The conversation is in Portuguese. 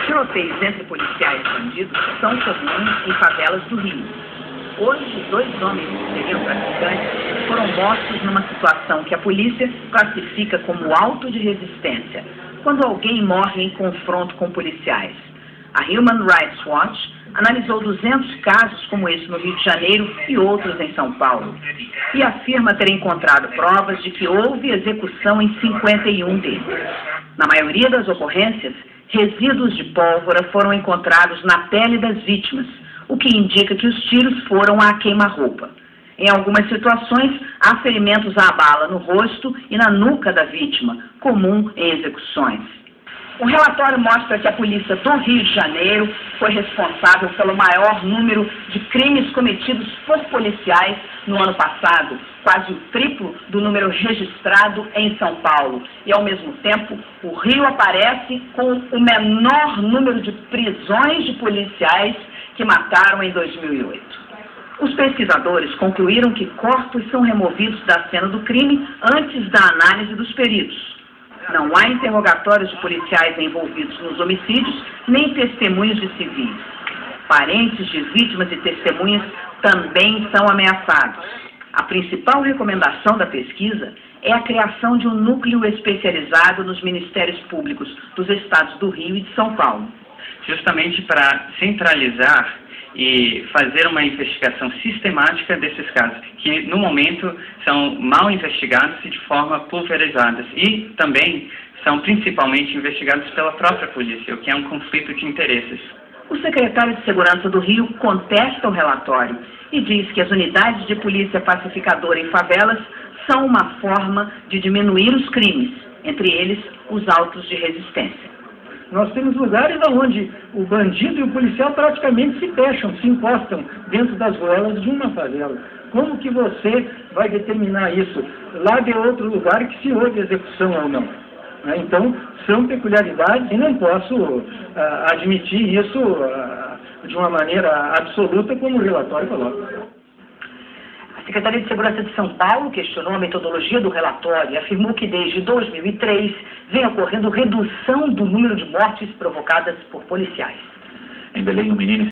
Tiroteios entre policiais e bandidos são comuns em favelas do Rio. Hoje, 2 homens que seriam traficantes foram mortos numa situação que a polícia classifica como auto de resistência, quando alguém morre em confronto com policiais. A Human Rights Watch analisou 200 casos como esse no Rio de Janeiro e outros em São Paulo, e afirma ter encontrado provas de que houve execução em 51 deles. Na maioria das ocorrências, resíduos de pólvora foram encontrados na pele das vítimas, o que indica que os tiros foram à queima-roupa. Em algumas situações, há ferimentos à bala no rosto e na nuca da vítima, comum em execuções. O relatório mostra que a polícia do Rio de Janeiro foi responsável pelo maior número de crimes cometidos por policiais no ano passado, quase o triplo do número registrado em São Paulo. E, ao mesmo tempo, o Rio aparece com o menor número de prisões de policiais que mataram em 2008. Os pesquisadores concluíram que corpos são removidos da cena do crime antes da análise dos peritos. Não há interrogatórios de policiais envolvidos nos homicídios, nem testemunhos de civis. Parentes de vítimas e testemunhas também são ameaçados. A principal recomendação da pesquisa é a criação de um núcleo especializado nos ministérios públicos dos estados do Rio e de São Paulo. Justamente para centralizar e fazer uma investigação sistemática desses casos, que no momento são mal investigados e de forma pulverizadas, e também são principalmente investigados pela própria polícia, o que é um conflito de interesses. O secretário de Segurança do Rio contesta o relatório e diz que as unidades de polícia pacificadora em favelas são uma forma de diminuir os crimes, entre eles os autos de resistência. Nós temos lugares onde o bandido e o policial praticamente se fecham, se encostam dentro das ruelas de uma favela. Como que você vai determinar isso? Lá de outro lugar que se houve execução ou não. Então, são peculiaridades e não posso admitir isso de uma maneira absoluta como o relatório coloca. A Secretaria de Segurança de São Paulo questionou a metodologia do relatório e afirmou que desde 2003 vem ocorrendo redução do número de mortes provocadas por policiais. Em Belém, um menino